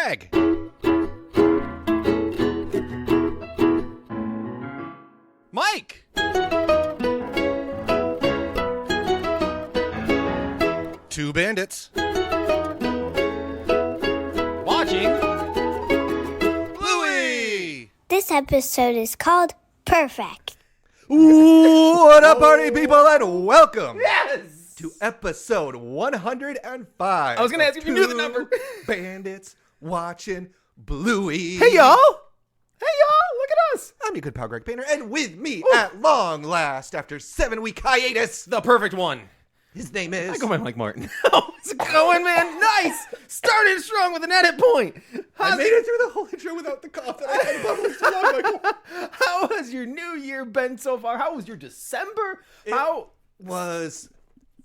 Greg. Mike. Two Bandits. Watching Bluey. This episode is called Perfect. Ooh, what up, party people, and welcome Yes! to episode 105. I was gonna ask if you knew the number. Bandits watching Bluey. Hey, y'all! Look at us! I'm your good pal, Greg Painter, and with me at long last, after 7-week hiatus, The perfect one. his name is... I go by Mike Martin. How's it going, man? Nice! Started strong with an edit point. I made it through the whole intro without the cough that I had published too long ago. How has your new year been so far? How was your December? It was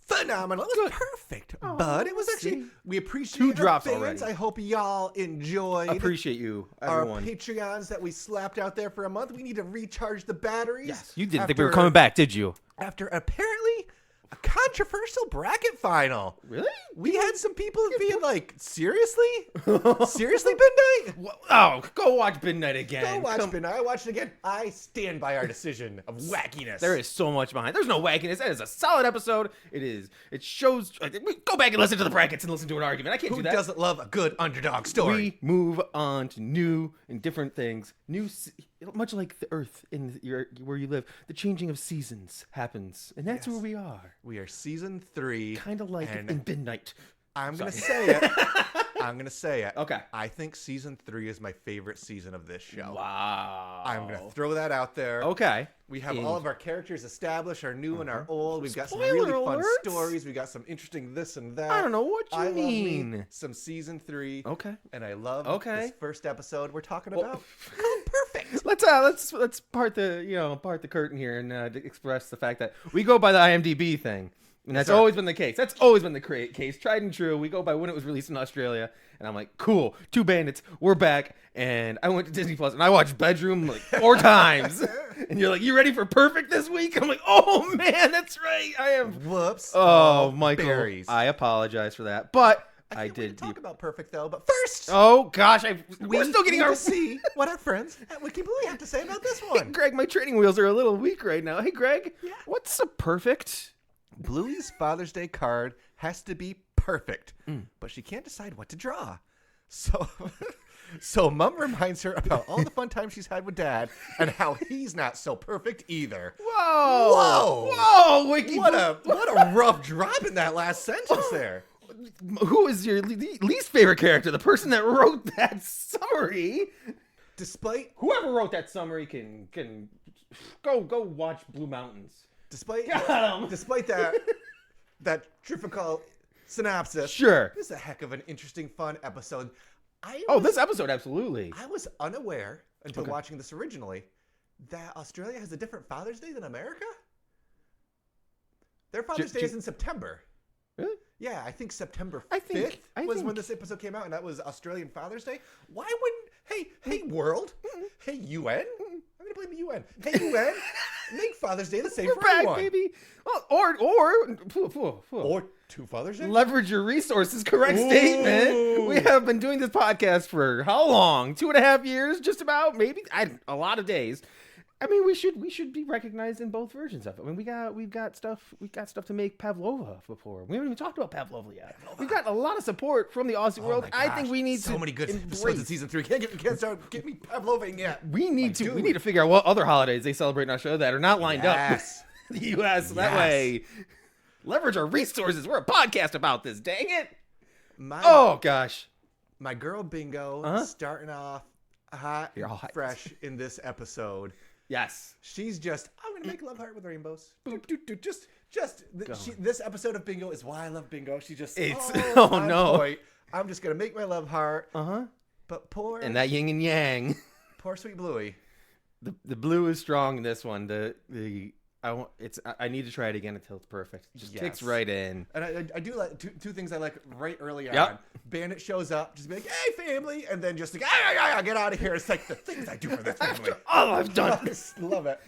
phenomenal. It was perfect, bud. It was actually... We appreciate 2 our drops fans. already. I hope y'all enjoyed... Appreciate you, our everyone. Patreons that we slapped out there for a month. We need to recharge the batteries. Yes, you didn't think we were coming back, did you? After apparently a controversial bracket final. Really? We had some people being like, seriously? Seriously, Midnight? Oh, go watch Midnight again. Go watch Midnight. I watched it again. I stand by our decision of wackiness. There is so much behind. There's no wackiness. That is a solid episode. It is. It shows. Go back and listen to the brackets and listen to an argument. I can't Who do that. doesn't love a good underdog story? We move on to new and different things. Much like the Earth where you live, the changing of seasons happens, and that's where we are. We are season 3. Kind of like in Midnight. I'm going to say it. I'm going to say it. Okay. I think season 3 is my favorite season of this show. Wow. I'm going to throw that out there. Okay. We have all of our characters established, our new and our old. We've got some Spoiler really fun alerts. stories. We got some interesting this and that. I don't know what you I mean. love me some season 3. Okay. And I love Okay. this first episode we're talking about. Called Perfect. Let's part the curtain here and express the fact that we go by the IMDb thing. And that's always been the case. That's always been the case. Tried and true. We go by when it was released in Australia. And I'm like, cool. Two Bandits. We're back. And I went to Disney Plus and I watched Bedroom like 4 times. And you're like, you ready for Perfect this week? I'm like, oh man, that's right. I am. Whoops. Oh, Michael. berries. I apologize for that. But I can't wait did to talk about Perfect though. But first, oh gosh, we're still getting need our to see what our friends at Wiki Bluey have to say about this one. Greg, my training wheels are a little weak right now. Hey, Greg. Yeah. What's a perfect? Bluey's Father's Day card has to be perfect, but she can't decide what to draw. So Mom reminds her about all the fun times she's had with Dad and how he's not so perfect either. Whoa, Wiki! What a rough drop in that last sentence there. Who is your least favorite character? The person that wrote that summary. Despite Whoever wrote that summary can go watch Blue Mountains. despite Got 'em. that difficult synopsis, Sure. this is a heck of an interesting, fun episode. This episode, absolutely. I was unaware until watching this originally that Australia has a different Father's Day than America. Their Father's Day is in September. Really? Yeah, I think September 5th was when this episode came out, and that was Australian Father's Day. Why wouldn't... Hey, world. Hey, UN. I'm going to blame the UN. Hey, UN. Make Father's Day the same for back, everyone. baby. Or two Father's Day. Leverage your resources. Correct statement. We have been doing this podcast for how long? 2.5 years, just about. Maybe a lot of days. I mean, we should be recognized in both versions of it. I mean, we've got stuff to make Pavlova before. We haven't even talked about Pavlova yet. We've got a lot of support from the Aussie world. My I think we need so to many good embrace. episodes in season 3. Can't start get me Pavlovaing yet. We need to figure out what other holidays they celebrate in Australia that are not lined up. The U.S. That way, leverage our resources. We're a podcast about this. Dang it! Oh gosh, my girl Bingo starting off hot, fresh in this episode. Yes, she's just. I'm gonna make love heart with rainbows. Boop, doot, doot. This episode of Bingo is why I love Bingo. She just. Oh no! Boy, I'm just gonna make my love heart. But poor. And that yin and yang. Poor sweet Bluey. The blue is strong in this one. I need to try it again until it's perfect. It just kicks right in. And I do like two things I like right early on. Yep. Bandit shows up, just be like, "Hey, family," and then just like, get out of here. It's like the things I do for this family. All I've done. I just love it.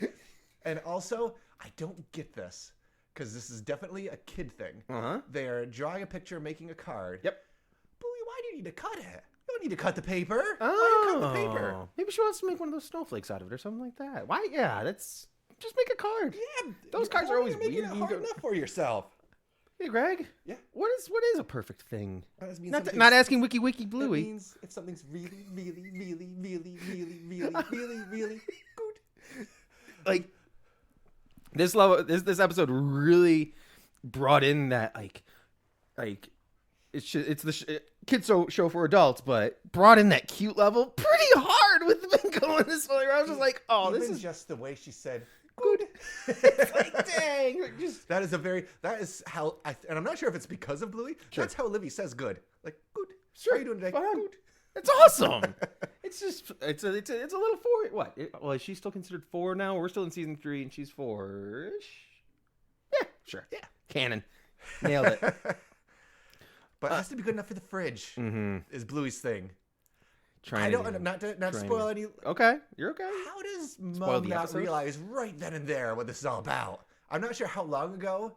And also, I don't get this because this is definitely a kid thing. They're drawing a picture, making a card. Yep. Bluey, why do you need to cut it? You don't need to cut the paper. Why are you cutting the paper? Maybe she wants to make one of those snowflakes out of it or something like that. Why? Yeah, that's just make a card. Yeah, those cards are always making weird. it hard enough for yourself. Hey, Greg. Yeah. What is a perfect thing? Not asking Wiki Bluey. It means if something's really, really, really, really, really, really, really, really good. Like this episode really brought in that like it's the kids show for adults, but brought in that cute level pretty hard with Minko in this one. I was just like, oh, Even this is just the way she said good. It's like, dang. That is how and I'm not sure if it's because of Bluey. Sure. That's how Livy says good. Like, good. Sure. How are you doing today? Good. It's awesome. It's a little 4. What? Well, is she still considered 4 now? We're still in season 3 and she's 4-ish. Yeah, sure. Yeah. Canon. Nailed it. But it has to be good enough for the fridge. Is Bluey's thing. Not to spoil any. Okay, you're okay. How does Mom not realize right then and there what this is all about? I'm not sure how long ago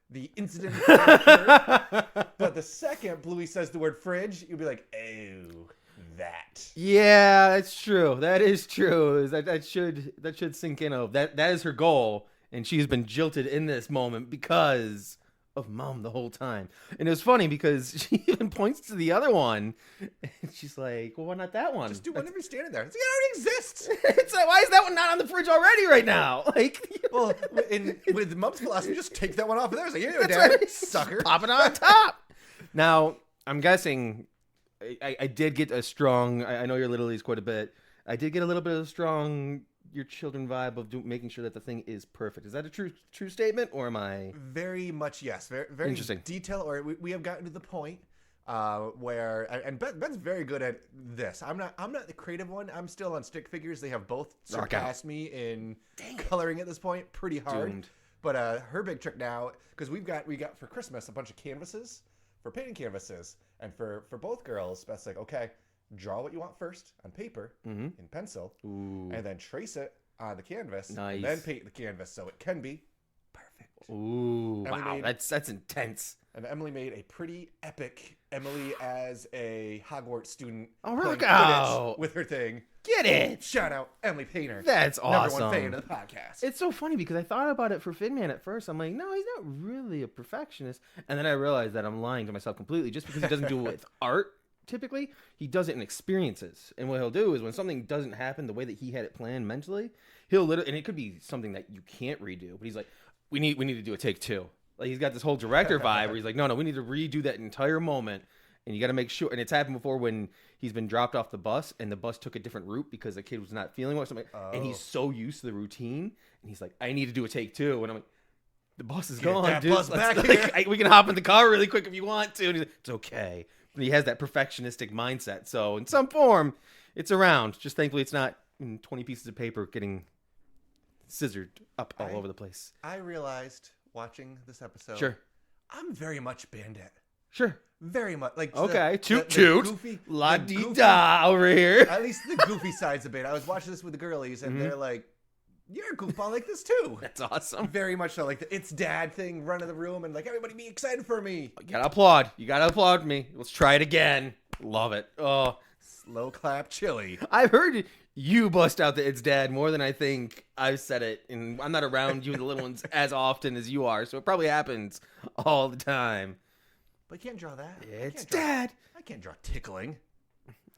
the incident occurred, but the second Bluey says the word fridge, you'll be like, oh, that. Yeah, that's true. That is true. That should sink in. That is her goal, and she's been jilted in this moment because of Mom the whole time. And it was funny because she even points to the other one and she's like, well, why not that one? Just do one if you're standing there. It's like, it already exists. It's like, why is that one not on the fridge already right now? Like, well, with Mom's philosophy, just take that one off of there. It's like, you know, Dad, right. Sucker. Pop it on top. Now, I'm guessing I did get a strong, I know your Little Leagues quite a bit. I did get a little bit of a strong your children vibe of making sure that the thing is perfect. Is that a true statement, or am I? Very much yes. Very interesting. Detail. Or we have gotten to the point where and Ben's very good at this. I'm not the creative one. I'm still on stick figures. They have both surpassed me in coloring at this point pretty hard. Doomed. But her big trick now, because we got for Christmas a bunch of canvases for painting canvases, and for both girls, Beth's like, okay, draw what you want first on paper in pencil, and then trace it on the canvas, and then paint the canvas so it can be perfect. Ooh, wow, that's intense. And Emily made a pretty epic Emily as a Hogwarts student. Oh, look out with her thing. Get it? Shout out Emily Painter. That's awesome. Number 1 fan of the podcast. It's so funny because I thought about it for Finman at first. I'm like, no, he's not really a perfectionist. And then I realized that I'm lying to myself completely just because he doesn't do it with art. Typically, he does it in experiences. And what he'll do is when something doesn't happen the way that he had it planned mentally, he'll literally, and it could be something that you can't redo, but he's like, we need to do a take 2. Like, he's got this whole director vibe where he's like, no, we need to redo that entire moment. And you got to make sure. And it's happened before when he's been dropped off the bus and the bus took a different route because the kid was not feeling well. And he's so used to the routine. And he's like, I need to do a take 2. And I'm like, the bus is gone, dude. Bus back here. We can hop in the car really quick if you want to. And he's like, it's okay. But he has that perfectionistic mindset. So in some form, it's around. Just thankfully it's not in 20 pieces of paper getting scissored up all over the place. I realized watching this episode. Sure. I'm very much Bandit. Sure. Very much. Like, okay. Toot. Goofy, la-dee-da over here. At least the goofy side's a bit. I was watching this with the girlies, and they're like, you're a goofball like this too. That's awesome. Very much so. Like the it's dad thing, run in the room, and like, everybody be excited for me. You gotta applaud. You gotta applaud me. Let's try it again. Love it. Oh. Slow clap chili. I've heard you bust out the it's dad more than I think I've said it. And I'm not around you and the little ones as often as you are. So it probably happens all the time. But you can't draw that. It's dad. I can't draw tickling.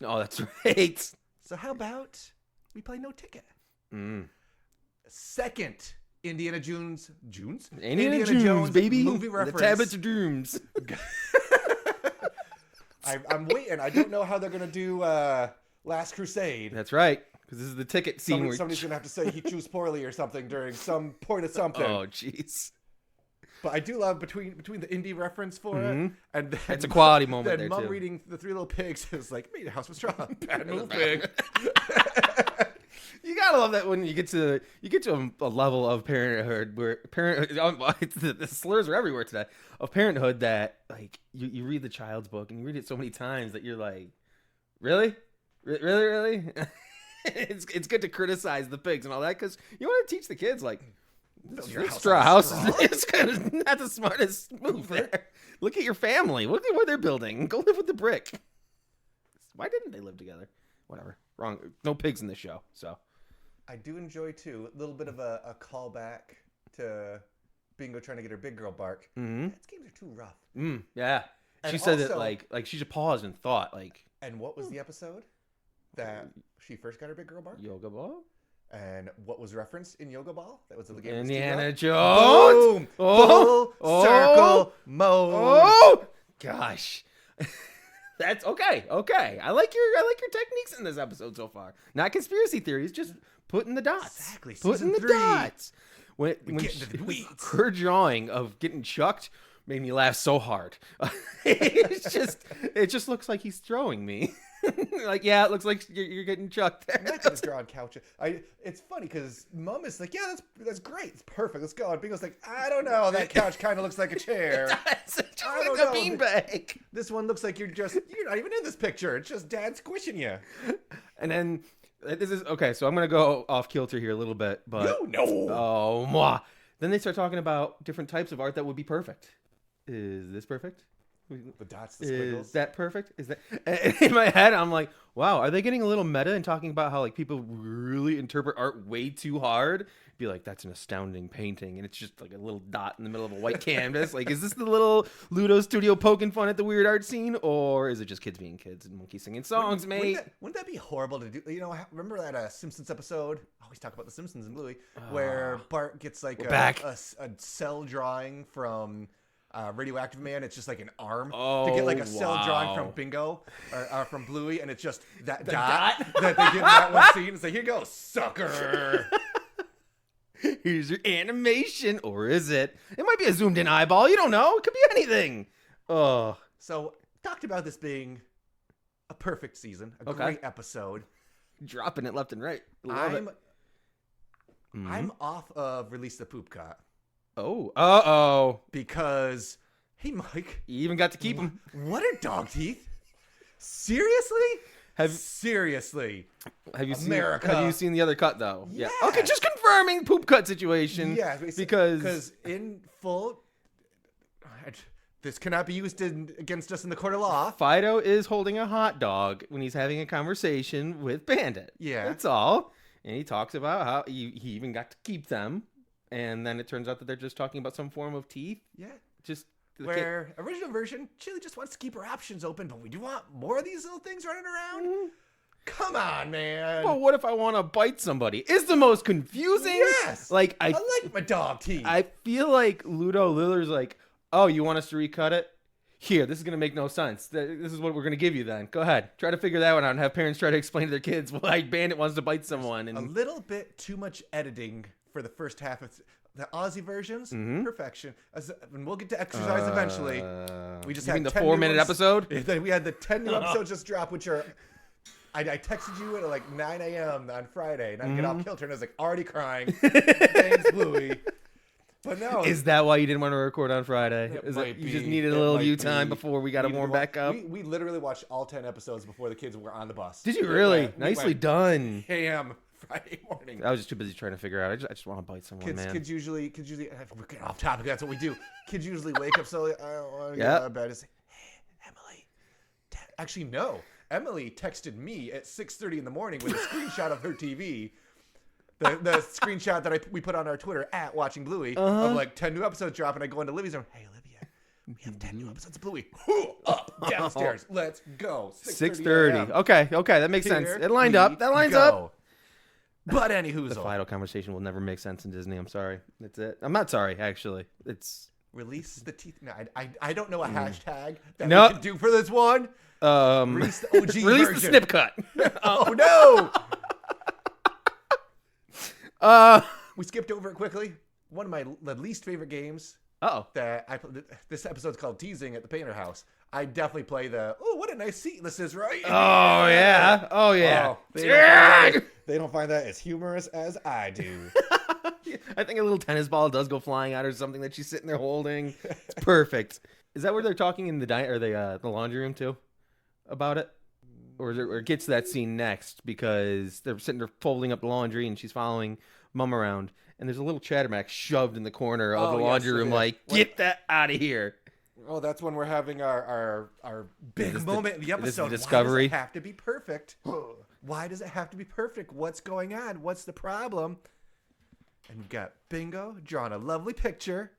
Oh, that's right. So how about we play no ticket? Second Indiana Jones, Indiana Jones, baby. Movie reference. The Tablets of Dooms. I'm waiting. I don't know how they're gonna do Last Crusade. That's right, because this is the ticket scene. Somebody's gonna have to say he chose poorly or something during some point of something. Oh, jeez. But I do love between the indie reference for it, and then, it's a quality moment there Mom too. Reading the Three Little Pigs is like, made a house with straw. Bad move, pig. You gotta love that when you get to a level of parenthood where the slurs are everywhere today of parenthood that like you read the child's book and you read it so many times that you're like, really. It's good to criticize the pigs and all that because you want to teach the kids like this straw house is kind of not the smartest move there. Look at your family. Look at what they're building. Go live with the brick. Why didn't they live together? Whatever. Wrong. No pigs in the show. So I do enjoy too a little bit of a callback to Bingo trying to get her big girl bark. Mm-hmm. These games are too rough. Yeah. And she said also, that like she just paused and thought like. And what was the episode that she first got her big girl bark? Yoga ball. And what was referenced in Yoga Ball? That was the game. Indiana Jones. Boom! Full circle mode. Oh gosh. That's okay. Okay. I like your techniques in this episode so far. Not conspiracy theories, just putting the dots. Exactly. Putting the dots. When her drawing of getting chucked made me laugh so hard. It just looks like he's throwing me. Like, yeah, it looks like you're getting chucked there. Not gonna draw on couch. It's funny because Mom is like, yeah, that's great, it's perfect, let's go. And Bingo's like, I don't know, that couch kind of looks like a chair. It's just like a beanbag. This one looks like you're not even in this picture. It's just Dad squishing you. And then this is okay. So I'm gonna go off kilter here a little bit, but no. Oh, mwah. Then they start talking about different types of art that would be perfect. Is this perfect? The dots, the squiggles. Is that perfect? Is that in my head? I'm like, wow, are they getting a little meta and talking about how like people really interpret art way too hard? Be like, that's an astounding painting, and it's just like a little dot in the middle of a white canvas. Like, is this the little Ludo studio poking fun at the weird art scene, or is it just kids being kids and monkeys singing songs, mate? Wouldn't that be horrible to do? You know, remember that Simpsons episode? I always talk about the Simpsons and Bluey, where Bart gets like a cell drawing from. Radioactive Man, it's just like an arm to get like a cell drawing from Bingo or from Bluey, and it's just that dot that they get in that one scene. It's like, here you go, sucker. Here's your animation, or is it? It might be a zoomed in eyeball. You don't know. It could be anything. Oh. So talked about this being a perfect season, a great episode. Dropping it left and right. I'm off of Release the Poop Cot. Oh, because, hey, Mike. You even got to keep them. What are dog teeth? Seriously? Seriously? Have you seen the other cut, though? Yeah. Okay, just confirming poop cut situation. Yeah. Because in full, this cannot be used against us in the court of law. Fido is holding a hot dog when he's having a conversation with Bandit. Yeah. That's all. And he talks about how he even got to keep them. And then it turns out that they're just talking about some form of teeth. Yeah. Just where original version, Chili just wants to keep her options open, but we do want more of these little things running around. Mm-hmm. Come on, man. But what if I want to bite somebody? Is the most confusing. Yes. Like I like my dog teeth. I feel like Ludo Lillard's like, oh, you want us to recut it? Here, this is going to make no sense. This is what we're going to give you then. Go ahead. Try to figure that one out and have parents try to explain to their kids why Bandit wants to bite someone. And a little bit too much editing for the first half of the Aussie versions. Perfection. And we'll get to exercise eventually. We just had the 4-minute episode? We had the 10 new episodes just drop, which are... I texted you at like 9 a.m. on Friday, and I get off kilter, and I was like already crying. Thanks, Bluey. But no. Is that why you didn't want to record on Friday? You just needed a little view time before we got to warm back up? We literally watched all 10 episodes before the kids were on the bus. Did you really? Nicely done. A.m. Friday morning. I was just too busy trying to figure out. I just want to bite someone, man. Kids usually, we're getting off topic. That's what we do. Kids usually wake up slowly. I don't want to get out of bed and say, hey, Emily. Actually, no. Emily texted me at 6:30 in the morning with a screenshot of her TV. The screenshot that we put on our Twitter at Watching Bluey of like 10 new episodes drop, and I go into Livy's room. Hey, Olivia, we have 10 new episodes of Bluey. Up, downstairs. Let's go. 6:30. Okay, that makes sense. It lined up. That lines up. But anywho, the Fido conversation will never make sense in Disney. I'm sorry. That's it. I'm not sorry, actually. It's release the teeth. No, I don't know a hashtag that we can do for this one. Release the OG release version. The snip cut. Oh no. We skipped over it quickly. One of my least favorite games. That I this episode's called Teasing at the Painter House. I definitely play what a nice seat this is, right? Oh yeah. They don't find that as humorous as I do. I think a little tennis ball does go flying out or something that she's sitting there holding. It's perfect. Is that where they're talking in the laundry room too about it? Or it gets to that scene next because they're sitting there folding up the laundry and she's following Mom around and there's a little chatterback shoved in the corner of the laundry room like, get that out of here. Oh, that's when we're having our big moment in the episode. This is the discovery. Why does it have to be perfect? Why does it have to be perfect? What's going on? What's the problem? And we've got Bingo drawing a lovely picture.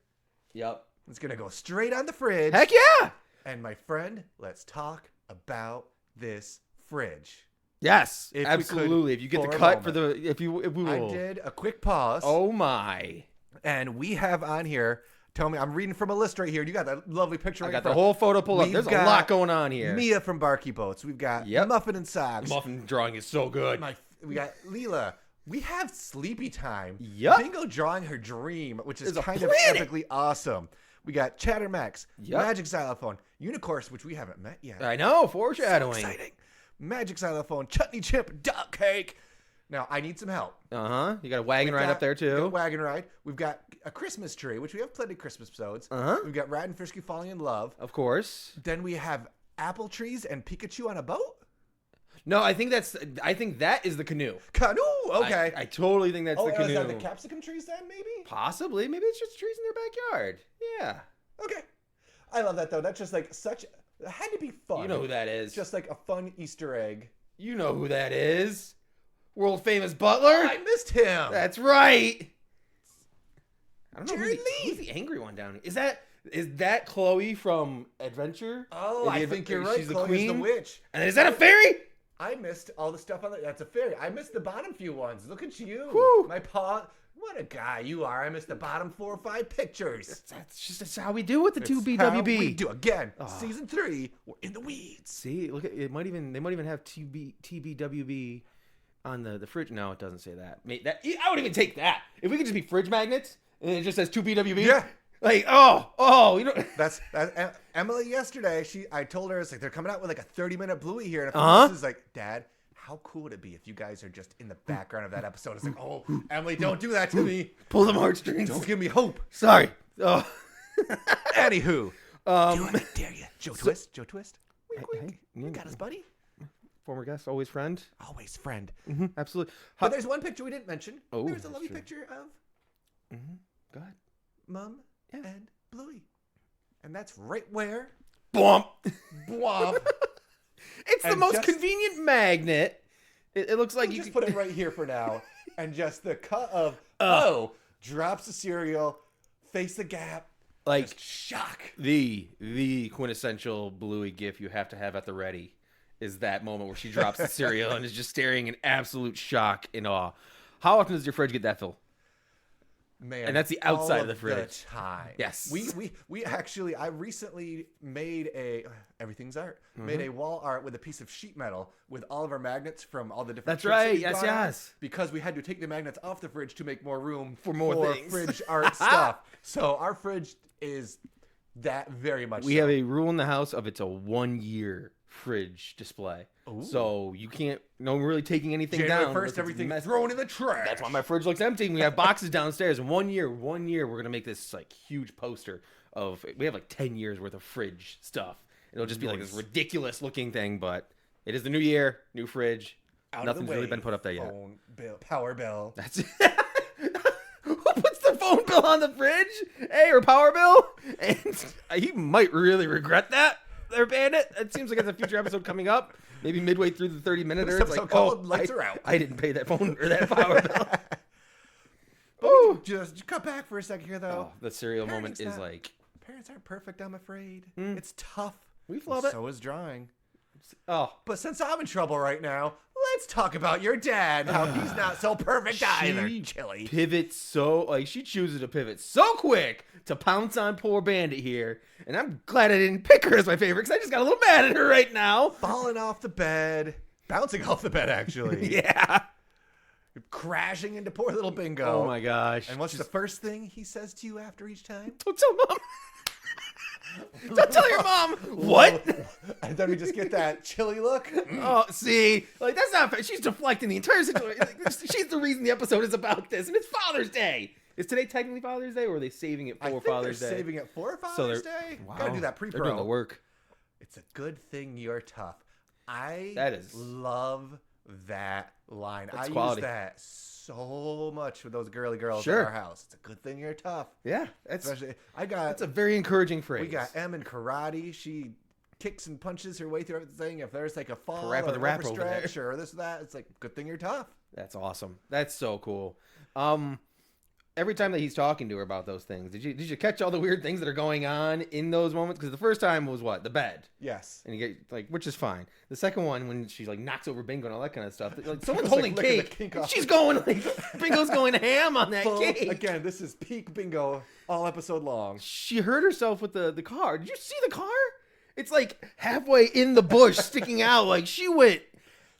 Yep. It's going to go straight on the fridge. Heck yeah! And my friend, let's talk about this fridge. Yes, If we absolutely. could, If you get for the a cut for moment. the, if we will. I did a quick pause. Oh my. And we have on here, tell me, I'm reading from a list right here. You got that lovely picture right I got in the front. whole photo pulled up. We've There's a got lot going on here. Mia from Barky Boats. We've got Muffin and Socks. Muffin drawing is so good. We got Leela. We have Sleepy Time. Yep. Bingo drawing her dream, which is There's a kind of planet. epically awesome. We got Chattermax, Yep. Magic Xylophone, Unicorse, which we haven't met yet. I know, So foreshadowing. exciting. Magic Xylophone, Chutney Chip, Duck Cake. Now, I need some help. You got a wagon ride up there We got a too. wagon ride. We've got a Christmas tree, which we have plenty of Christmas episodes. We've got Rad and Frisky falling in love. Of course. Then we have apple trees and Pikachu on a boat. No, I think that is the canoe. Canoe. Okay. I totally think that's the Is canoe. that the capsicum trees then, maybe? Possibly. Maybe it's just trees in their backyard. Yeah. Okay. I love that, though. That's just like such... It had to be fun. You know who that is. It's just like a fun Easter egg. You know who that is. World famous butler. I missed him. That's right. I don't know Jared who's the angry one down here. Is that Chloe from Adventure? Oh, I think you're right. She's the Chloe's queen. the witch. And is that a fairy? I missed all the stuff on that's a fairy. I missed the bottom few ones. Look at you. Whew. My paw. What a guy you are. I missed the bottom 4 or 5 pictures. That's how we do with the two It's how BWB. we do. Again, season 3, we're in the weeds. See, look at it. They might even have TBWB on the fridge. No, it doesn't say that. I would even take that if we could just be fridge magnets and it just says 2BWB. Yeah. Like you know. That's Emily yesterday. I told her, it's like they're coming out with like a 30-minute Bluey here, and this is like, Dad, how cool would it be if you guys are just in the background of that episode? It's like, oh, Emily, don't do that to me. Pull them heartstrings. Don't give me hope. Sorry. Oh. Anywho, do it, dare you, Joe Twist? Joe Twist. Wink, Hey, wink. You got us, buddy. Former guest, always friend. Always friend. Absolutely. But there's one picture we didn't mention. Oh, There's a that's lovely true. picture of Go ahead. Mom and Bluey, and that's right where. Bwomp. Bwomp. It's the And most just- convenient magnet. It looks like You you just could put it right here for now, and just the cut of drops the cereal, face the gap, like just shock. the quintessential Bluey gif you have to have at the ready is that moment where she drops the cereal and is just staring in absolute shock and awe. How often does your fridge get that full? Man, And that's the outside all of the fridge. The time. Yes. We actually, I recently made everything's art. Made a wall art with a piece of sheet metal with all of our magnets from all the different. That's trips that right. we've Yes, gone on, yes. Because we had to take the magnets off the fridge to make more room For more things. fridge art stuff. So our fridge is that very much. We so. have a rule in the house of it's a 1-year fridge display. Ooh. So you can't, no one really taking anything January down. 1st, unless it's everything messy. thrown in the trash. That's why my fridge looks empty. We have boxes downstairs. In 1 year, we're going to make this like huge poster of, we have like 10 years worth of fridge stuff. It'll just be like this ridiculous looking thing, but it is the new year, new fridge. Out of Nothing's the way, really been put up there yet. phone bill, power bill. That's who puts the phone bill on the fridge? Hey, or power bill? And he might really regret that. There, Bandit. It seems like it's a future episode coming up. Maybe midway through the 30-minute. This It's episode like, called Lights Are Out. I didn't pay that phone or that power bill. But just cut back for a second here, though. Oh, the cereal moment Parenting's is not- like, Parents aren't perfect, I'm afraid. It's tough. we love it. So is drawing. Oh, But since I'm in trouble right now, let's talk about your dad. How he's not so perfect either. she Chili. pivots so, like, she chooses to pivot so quick to pounce on poor Bandit here. And I'm glad I didn't pick her as my favorite because I just got a little mad at her right now. Falling off the bed. Bouncing off the bed, actually. Yeah. Crashing into poor little Bingo. Oh my gosh. And what's the first thing he says to you after each time? Don't tell mom. Don't tell your mom. What? And then we just get that chilly look. Oh, see, like that's not fair. She's deflecting the entire situation. Like, she's the reason the episode is about this, and it's Father's Day. Is today technically Father's Day, or are they saving it I for think Father's they're Day? saving it for So Father's they're- Day. Wow. Gotta do that pre-pro. They're doing the work. It's a good thing you're tough. I That is- love that line. That's I quality. use that so much with those girly girls Sure. in our house. It's a good thing you're tough. Yeah, Especially, that's a very encouraging phrase. We got Em in karate. She kicks and punches her way through everything. If there's like a fall Parappa or the an Rapper over overstretch or this or that, it's like, good thing you're tough. That's awesome. That's so cool. Every time that he's talking to her about those things, did you catch all the weird things that are going on in those moments? Because the first time was what? The bed. Yes. And you get like, which is fine. The second one, when she like knocks over Bingo and all that kind of stuff, like someone's Bingo's, holding like, licking the cake. cake And off. she's going like, Bingo's going ham on that Full, cake. again, this is peak Bingo all episode long. She hurt herself with the car. Did you see the car? It's like halfway in the bush, sticking out. Like she went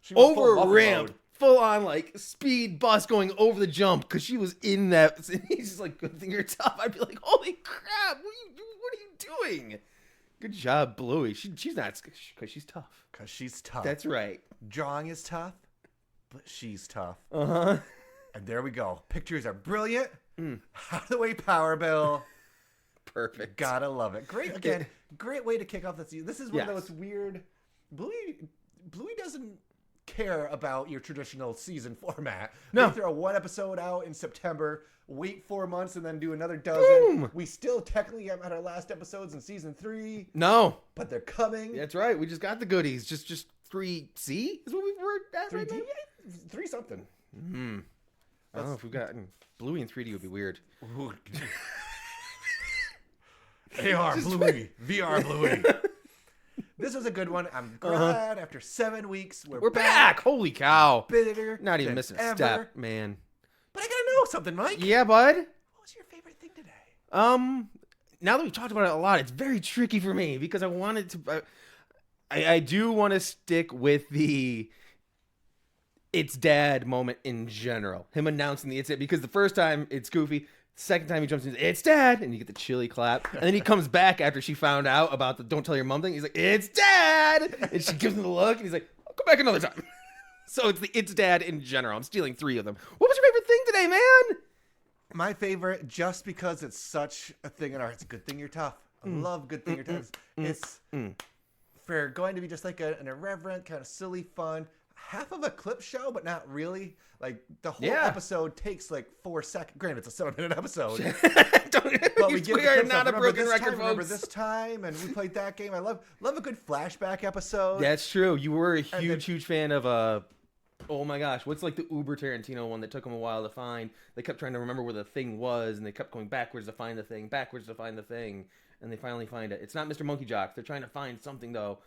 Full over a muffin ramp, mode. full on like speed bus going over the jump because she was in that. He's just like, good thing you're tough. I'd be like, holy crap, what are you doing? Good job, Bluey. She's not, because she's tough. Because she's tough. That's right. Drawing is tough, but she's tough. Uh-huh. And there we go. Pictures are brilliant. Out of the way, Power Bill. Perfect. Gotta love it. Great, again, great way to kick off the season. This is one of those weird... Bluey doesn't care about your traditional season format. No. We throw one episode out in September, wait 4 months, and then do another dozen. Boom. We still technically haven't had our last episodes in season 3. No. But they're coming. That's right. We just got the goodies. Just 3C is what we're at right 3D? now. 3 something. I don't know if we've gotten Bluey in 3D would be weird. AR Bluey. VR Bluey. This was a good one. I'm glad after 7 weeks we're back. Holy cow. Better Not even than missing a ever. step, man. But I gotta know something, Mike. Yeah, bud. What was your favorite thing today? Now that we've talked about it a lot, it's very tricky for me because I wanted to. I do want to stick with the it's dad moment in general. Him announcing the it's it because the first time it's goofy. Second time he jumps in, it's dad, and you get the chilly clap. And then he comes back after she found out about the don't tell your mom thing. He's like, it's dad, and she gives him the look, and he's like, I'll come back another time. So it's the it's dad in general. I'm stealing 3 of them. What was your favorite thing today, man? My favorite, just because it's such a thing in our, it's a good thing you're tough. I love good thing you're tough. It's for going to be just like an irreverent, kind of silly fun, half of a clip show, but not really. Like the whole episode takes like 4 seconds. Granted, it's a 7-minute episode. But we are not a broken record, Remember folks. this time, and we played that game. I love a good flashback episode. That's true. You were a huge fan of oh my gosh, what's like the Uber Tarantino one that took them a while to find? They kept trying to remember where the thing was, and they kept going backwards to find the thing, and they finally find it. It's not Mr. Monkey Jocks. They're trying to find something though.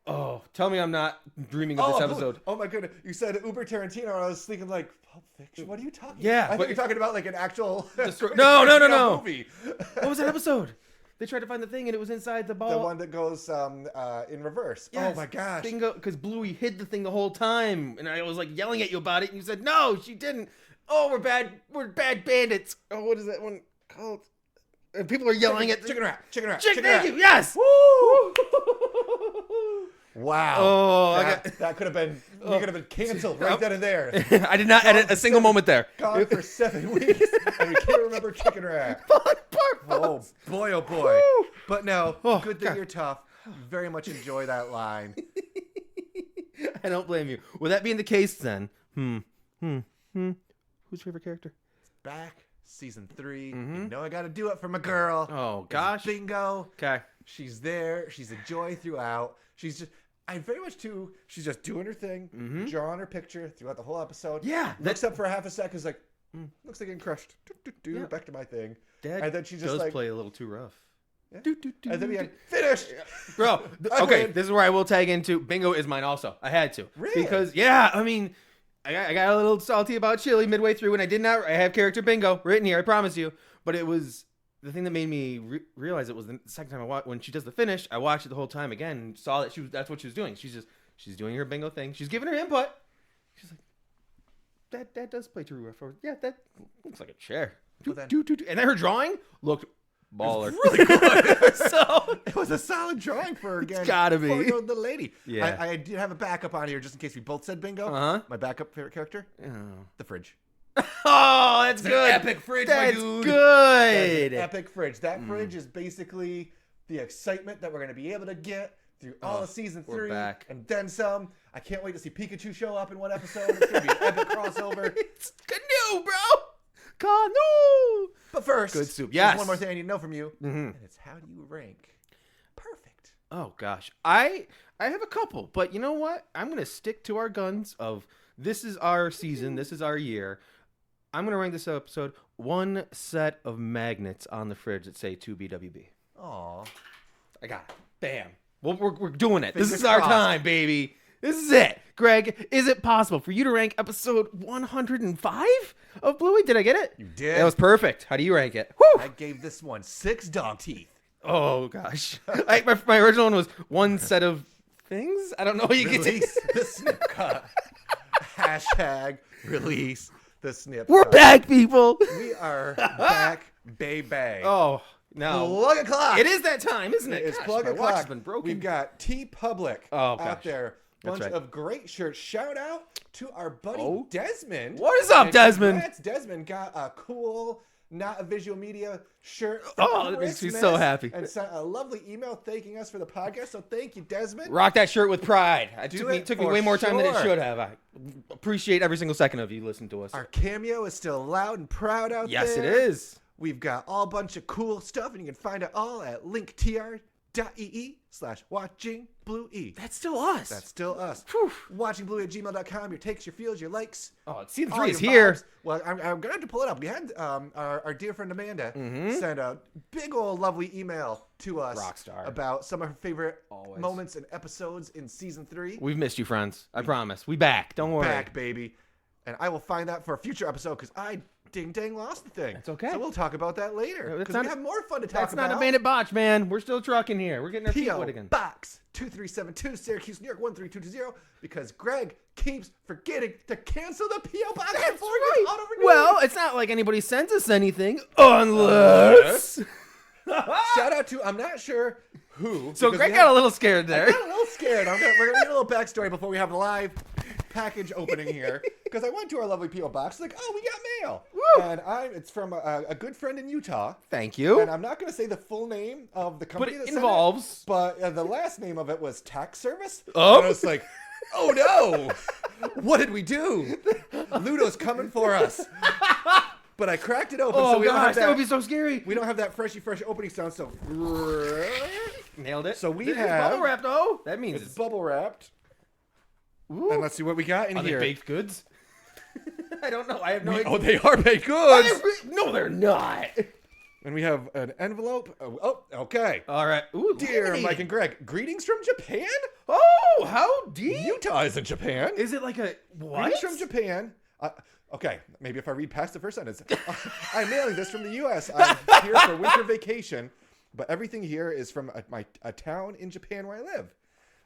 Oh, tell me I'm not dreaming of this episode. Oh my goodness. You said Uber Tarantino, and I was thinking like, Pulp Fiction? What are you talking Yeah, about? I think you're talking about like an actual No. movie. What was that episode? They tried to find the thing, and it was inside the ball. The one that goes in reverse. Yes, Oh my gosh. Bingo, because Bluey hid the thing the whole time, and I was like yelling at you about it, and you said, no, she didn't. Oh, we're bad bandits. Oh, what is that one called? And people are yelling at... Chicken rat. Thank you, yes! Woo! Wow. Oh, that could have been, we could have been canceled right then and there. I did not edit a single moment there. Gone for 7 weeks, and we can't remember chicken rat. Oh boy, oh boy. Woo! But no, Oh, good thing God. you're tough. Very much enjoy that line. I don't blame you. With that being the case, then, who's your favorite character? Back, season 3. You know I got to do it for my girl. Oh, gosh. Bingo. Okay. She's there. She's a joy throughout. She's just, I very much too, she's just doing her thing, drawing her picture throughout the whole episode. Yeah. Looks up for a half a second, is like, looks like getting crushed. Yeah. Back to my thing. Dad and then she just does like, play a little too rough. Yeah. And then we had, finish! Bro, I okay, win. this is where I will tag into. Bingo is mine also. I had to. Really? Because, yeah, I mean, I got a little salty about Chili midway through, and I did not. I have character Bingo written here, I promise you. But it was the thing that made me realize it was the second time I watched. When she does the finish, I watched it the whole time again and saw that that's what she was doing. She's doing her Bingo thing. She's giving her input. She's like, that does play too rough. Or, yeah, that looks like a chair. Well, then- And then her drawing looked baller. Really good. So it was a solid drawing for her again. It's gotta be. 4-year-old little lady. Yeah. I did have a backup on here just in case we both said bingo. Uh-huh. My backup favorite character? Oh. The fridge. Oh, that's good. Epic fridge, my That's dude. good. Epic fridge. That fridge is basically the excitement that we're going to be able to get through all of season 3 back. and then some. I can't wait to see Pikachu show up in one episode. It's going to be an epic crossover. It's canoe, bro. Canoe. But first, good soup. there's Yes. one more thing I need to know from you. Mm-hmm. And it's how do you rank perfect? Oh gosh, I have a couple, but you know what? I'm gonna stick to our guns of this is our season, this is our year. I'm gonna rank this episode one set of magnets on the fridge that say 2BWB. Aw. I got it. Bam. Well, we're doing it. Fingers This is our crossed. time, baby. This is it. Greg, is it possible for you to rank episode 105 of Bluey? Did I get it? You did. That was perfect. How do you rank it? Whew. I gave this one 6 dog teeth. Oh gosh. My original one was one set of things. I don't know. You can Release the snip cut. Hashtag release the snip We're cut. back, people. We are back, baby. Oh no. Plug a clock. It is that time, isn't it? It's Gosh, plug my a watch has clock. been broken. We've got TeePublic Oh, out gosh. there. That's Bunch right. of great shirts. Shout out to our buddy Oh. Desmond. What is up, And Desmond? congrats, Desmond got a cool, not a visual media shirt. for Oh, that makes me Christmas so happy. And sent a lovely email thanking us for the podcast. So thank you, Desmond. Rock that shirt with pride. It Do took me it way for more time than it sure. should have. I appreciate every single second of you listening to us. Our cameo is still loud and proud out Yes, there. it is. We've got all bunch of cool stuff, and you can find it all at linktr.ee/watchingbluey. That's still us. That's still us. Whew. Watchingbluey@gmail.com. Your takes, your feels, your likes. Oh, season all 3 your is here. vibes. Well, I'm going to have to pull it up. We had our dear friend Amanda Mm-hmm. send a big old lovely email to us Rockstar. about some of her favorite Always. moments and episodes in season 3. We've missed you, friends. I promise. We back. Don't worry. Back, baby. And I will find that for a future episode because I dang lost the thing. That's okay. So we'll talk about that later. That's Because not we a- have more fun to talk That's about. not a bandit botch, man. We're still trucking here. We're getting our feet P.O. wet again. Box 2372, Syracuse, New York 13220. Because Greg keeps forgetting to cancel the P.O. Box That's before right. it gets auto-renewed. Well, it's not like anybody sent us anything unless. Shout out to, I'm not sure who. So because Greg we got have- a little scared I there. got a little scared. We're going to get a little backstory before we have a live package opening here. Because I went to our lovely P.O. Box. Like, oh, we got mail. Woo. And it's from a good friend in Utah. Thank you. And I'm not going to say the full name of the But company it that sent involves. But the last name of it was Tax Service. Oh. And I was like, oh no. What did we do? Ludo's coming for us. But I cracked it open. Oh so we don't have gosh, that would be so scary. we don't have that fresh opening sound. So Nailed it. So we This is have- bubble wrap though. That means it's it's. bubble wrapped. Ooh. And let's see what we got in Are they here. baked goods? I don't know. I have no idea. Oh, they are baked Are goods. they no, they're not. And we have an envelope. Oh, okay. All right. Ooh, Dear laminated. Mike and Greg, greetings from Japan? Oh, how deep? Utah is in Japan. Is it like a what? Greetings from Japan. Okay, maybe if I read past the first sentence. I'm mailing this from the U.S. I'm here for winter vacation, but everything here is from a town in Japan where I live.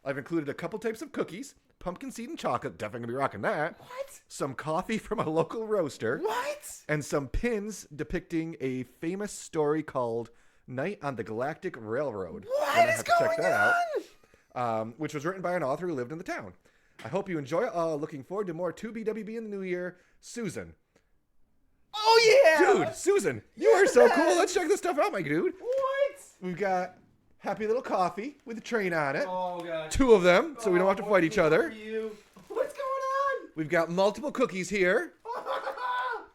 I've included a couple types of cookies, pumpkin seed and chocolate, definitely gonna be rocking that. What? Some coffee from a local roaster. What? And some pins depicting a famous story called Night on the Galactic Railroad. What Gonna is have to check going that on? out. Which was written by an author who lived in the town. I hope you enjoy it. Looking forward to more 2BWB in the new year. Susan. Oh yeah, Dude, Susan, you are so cool. Let's check this stuff out, my dude. What? We've got Happy Little Coffee with a train on it. Oh god. 2 of them, so we don't have to fight each other. What's going We've got multiple cookies here.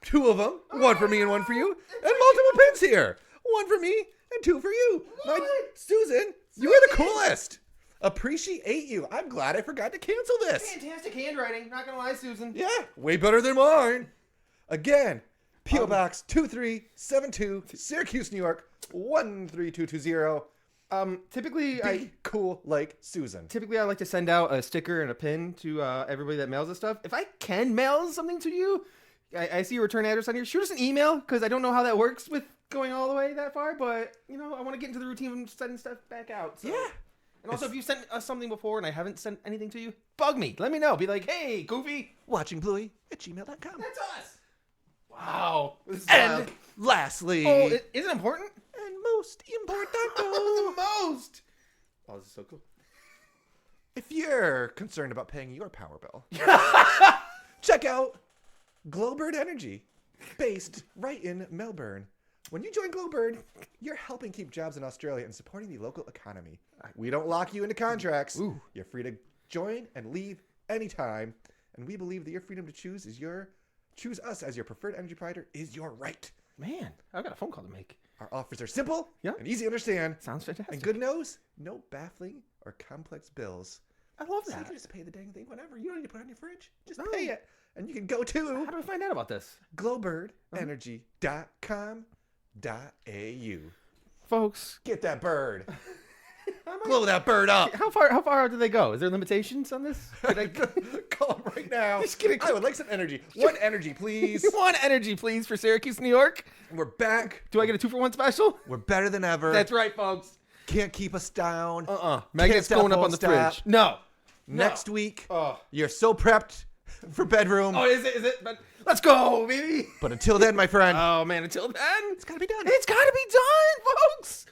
2 of them. 1 for me and 1 for you. And multiple pins here. 1 for me and 2 for you. What? Susan, you are the coolest. Appreciate you. I'm glad I forgot to cancel this. Fantastic handwriting. Not gonna lie, Susan. Yeah, way better than mine. Again, P.O. Box 2372, Syracuse, New York 13220. Typically, Be cool like Susan. I like to send out a sticker and a pin to everybody that mails us stuff. If I can mail something to you, I see your return address on here. Shoot us an email because I don't know how that works with going all the way that far. But you know, I want to get into the routine of sending stuff back out. So. Yeah. And also, if you sent us something before and I haven't sent anything to you, bug me. Let me know. Be like, hey, Goofy. WatchingBluey@gmail.com. That's us. Wow. This is And wild. lastly, Oh, is it important? and most important, The most. Oh, this is so cool. if you're concerned about paying your power bill, check out Glowbird Energy, based right in Melbourne. When you join Glowbird, you're helping keep jobs in Australia and supporting the local economy. We don't lock you into contracts. Ooh. You're free to join and leave anytime. And we believe that your freedom to choose us as your preferred energy provider is your right. Man, I've got a phone call to make. Our offers are simple and easy to understand. Sounds fantastic. And good knows, no baffling or complex bills. I love So that. you can just pay the dang thing whenever. You don't need to put it on your fridge. Just pay it. And you can go to How do I find out about this? glowbirdenergy.com.au. Folks, Get that bird. Glow that bird up. how far out do they go? Is there limitations on this? Could I Call him right now. Just kidding. I would like some energy. One energy, please. One energy, please, for Syracuse, New York. We're back. Do I get a 2-for-1 special? We're better than ever. That's right, folks. Can't keep us down. Magnet's going up on the fridge. No. Next week, you're so prepped for bedroom. Oh, is it? But let's go, baby. But until then, my friend. Oh, man, until then. It's got to be done. It's got to be done, folks.